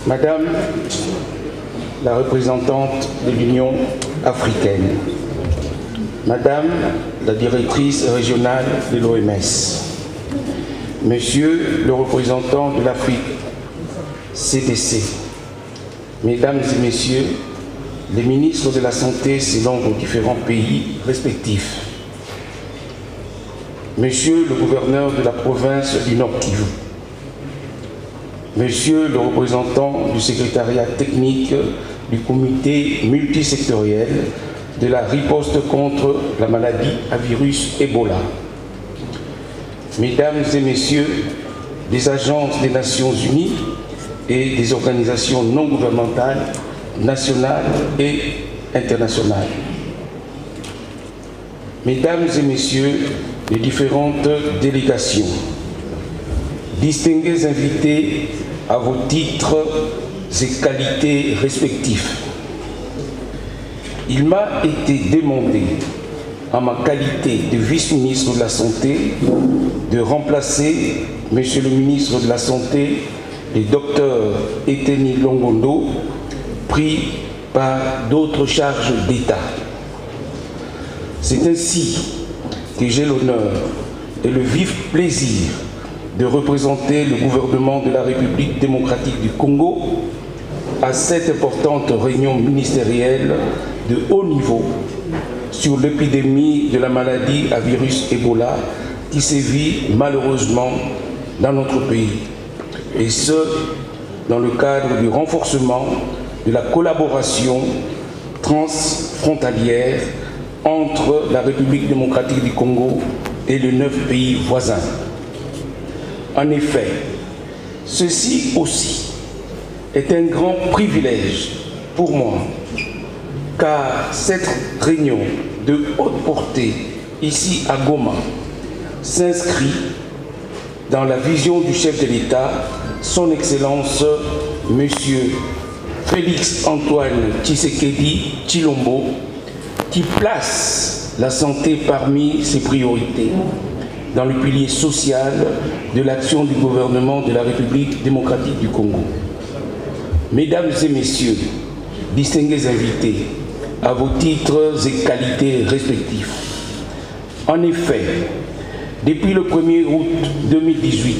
Madame la représentante de l'Union africaine, Madame la directrice régionale de l'OMS, Monsieur le représentant de l'Afrique, CDC, Mesdames et Messieurs les ministres de la Santé selon vos différents pays respectifs, Monsieur le gouverneur de la province du Nord Kivu, Monsieur le représentant du secrétariat technique du comité multisectoriel de la riposte contre la maladie à virus Ebola, Mesdames et Messieurs des agences des Nations Unies et des organisations non gouvernementales, nationales et internationales, Mesdames et Messieurs les différentes délégations, distingués invités à vos titres et qualités respectifs. Il m'a été demandé, en ma qualité de vice-ministre de la Santé, de remplacer Monsieur le ministre de la Santé, le docteur Eteni Longondo, pris par d'autres charges d'État. C'est ainsi que j'ai l'honneur et le vif plaisir de représenter le gouvernement de la République démocratique du Congo à cette importante réunion ministérielle de haut niveau sur l'épidémie de la maladie à virus Ebola qui sévit malheureusement dans notre pays, et ce, dans le cadre du renforcement de la collaboration transfrontalière entre la République démocratique du Congo et les 9 pays voisins. En effet, ceci aussi est un grand privilège pour moi, car cette réunion de haute portée ici à Goma s'inscrit dans la vision du chef de l'État, son Excellence Monsieur Félix Antoine Tshisekedi Tshilombo, qui place la santé parmi ses priorités dans le pilier social de l'action du gouvernement de la République démocratique du Congo. Mesdames et Messieurs, distingués invités, à vos titres et qualités respectifs. En effet, depuis le 1er août 2018,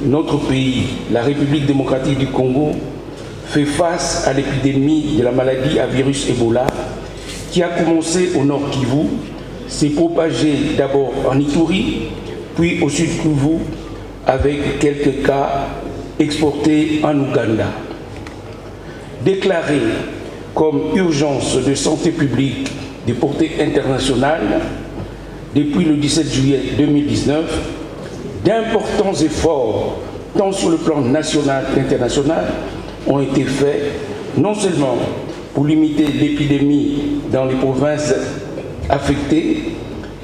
notre pays, la République démocratique du Congo, fait face à l'épidémie de la maladie à virus Ebola qui a commencé au Nord Kivu, s'est propagé d'abord en Ituri, puis au Sud Kivu, avec quelques cas exportés en Ouganda. Déclaré comme urgence de santé publique de portée internationale, depuis le 17 juillet 2019, d'importants efforts, tant sur le plan national qu'international, ont été faits, non seulement pour limiter l'épidémie dans les provinces affectées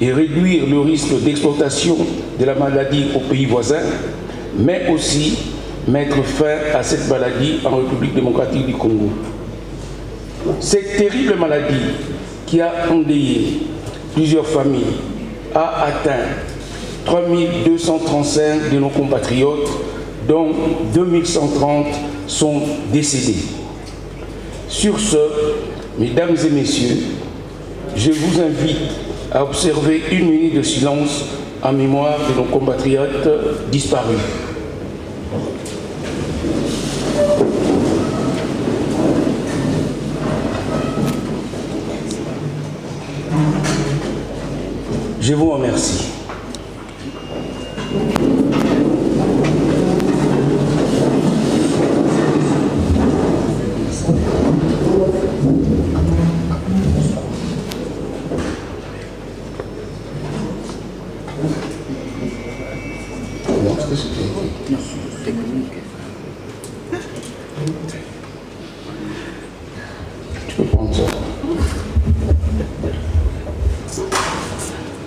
et réduire le risque d'exportation de la maladie aux pays voisins, mais aussi mettre fin à cette maladie en République démocratique du Congo. Cette terrible maladie qui a endeuillé plusieurs familles a atteint 3235 de nos compatriotes, dont 2130 sont décédés. Sur ce, Mesdames et Messieurs, je vous invite à observer 1 minute de silence en mémoire de nos compatriotes disparus. Je vous remercie.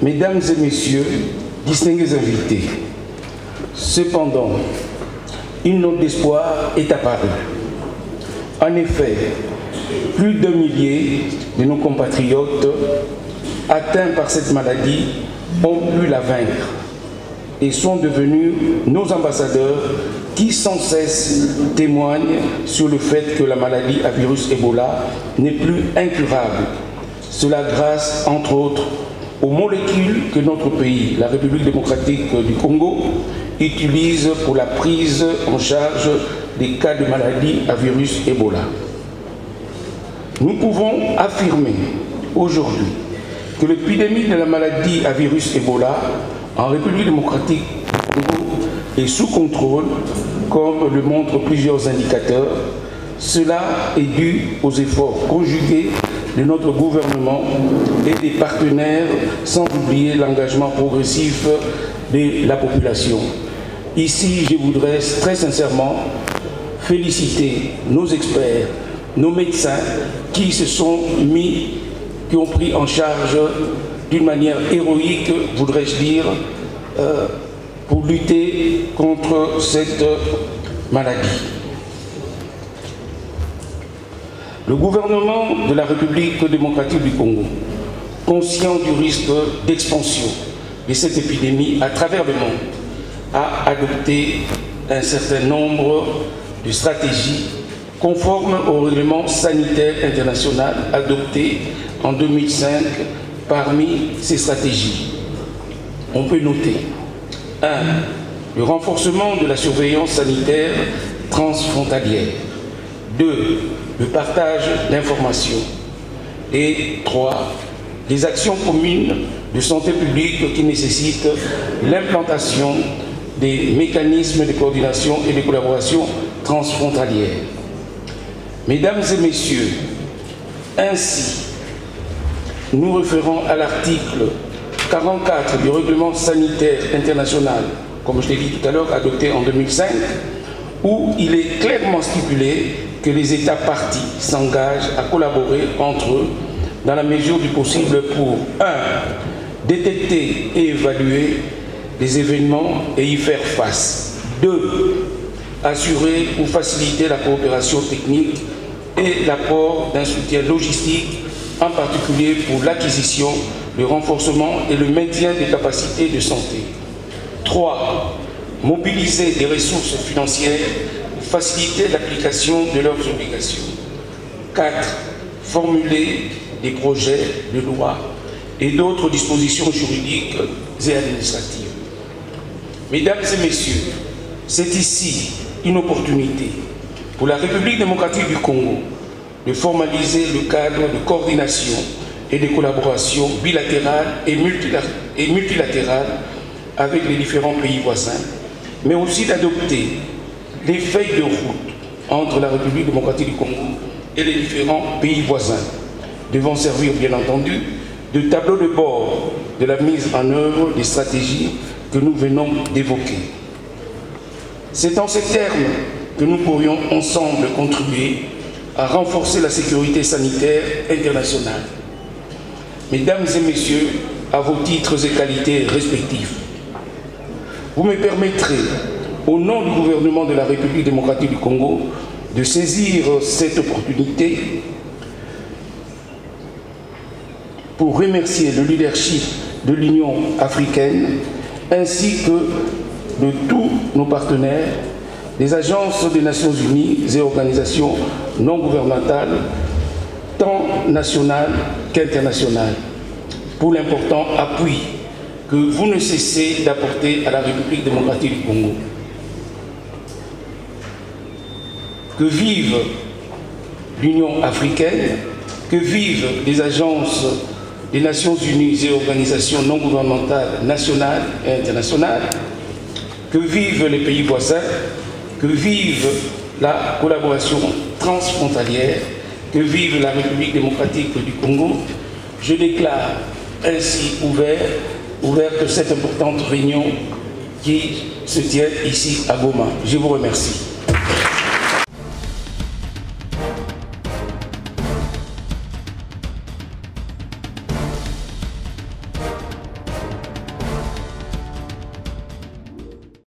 Mesdames et Messieurs, distingués invités, cependant, une note d'espoir est apparue. En effet, plus d'1 millier de nos compatriotes atteints par cette maladie ont pu la vaincre et sont devenus nos ambassadeurs qui sans cesse témoignent sur le fait que la maladie à virus Ebola n'est plus incurable. Cela grâce, entre autres, aux molécules que notre pays, la République démocratique du Congo, utilise pour la prise en charge des cas de maladie à virus Ebola. Nous pouvons affirmer aujourd'hui que l'épidémie de la maladie à virus Ebola en République démocratique du Congo est sous contrôle, comme le montrent plusieurs indicateurs. Cela est dû aux efforts conjugués de notre gouvernement et des partenaires, sans oublier l'engagement progressif de la population. Ici, je voudrais très sincèrement féliciter nos experts, nos médecins qui se sont mis, qui ont pris en charge d'une manière héroïque, voudrais-je dire, pour lutter contre cette maladie. Le gouvernement de la République démocratique du Congo, conscient du risque d'expansion de cette épidémie à travers le monde, a adopté un certain nombre de stratégies conformes au règlement sanitaire international adopté en 2005. Parmi ces stratégies, on peut noter 1. Le renforcement de la surveillance sanitaire transfrontalière. 2. Le partage d'informations. Et 3. Les actions communes de santé publique qui nécessitent l'implantation des mécanismes de coordination et de collaboration transfrontalière. Mesdames et messieurs, ainsi, nous référons à l'article 44 du règlement sanitaire international, comme je l'ai dit tout à l'heure, adopté en 2005, où il est clairement stipulé que les États partis s'engagent à collaborer entre eux dans la mesure du possible pour 1. Détecter et évaluer les événements et y faire face. 2. Assurer ou faciliter la coopération technique et l'apport d'un soutien logistique, en particulier pour l'acquisition, le renforcement et le maintien des capacités de santé. 3. Mobiliser des ressources financières pour faciliter l'application de leurs obligations. 4. Formuler des projets de loi et d'autres dispositions juridiques et administratives. Mesdames et messieurs, c'est ici une opportunité pour la République démocratique du Congo de formaliser le cadre de coordination et de collaboration bilatérale et multilatérale avec les différents pays voisins, mais aussi d'adopter les feuilles de route entre la République démocratique du Congo et les différents pays voisins, devant servir bien entendu de tableau de bord de la mise en œuvre des stratégies que nous venons d'évoquer. C'est en ces termes que nous pourrions ensemble contribuer à renforcer la sécurité sanitaire internationale. Mesdames et messieurs, à vos titres et qualités respectifs, vous me permettrez, au nom du gouvernement de la République démocratique du Congo, de saisir cette opportunité pour remercier le leadership de l'Union africaine ainsi que de tous nos partenaires, des agences des Nations Unies et organisations non gouvernementales, tant nationales qu'internationales, pour l'important appui que vous ne cessez d'apporter à la République démocratique du Congo. Que vive l'Union africaine, que vivent les agences des Nations Unies et organisations non gouvernementales nationales et internationales, que vivent les pays voisins, que vive la collaboration transfrontalière, que vive la République démocratique du Congo. Je déclare ainsi ouverte cette importante réunion qui se tient ici à Goma. Je vous remercie.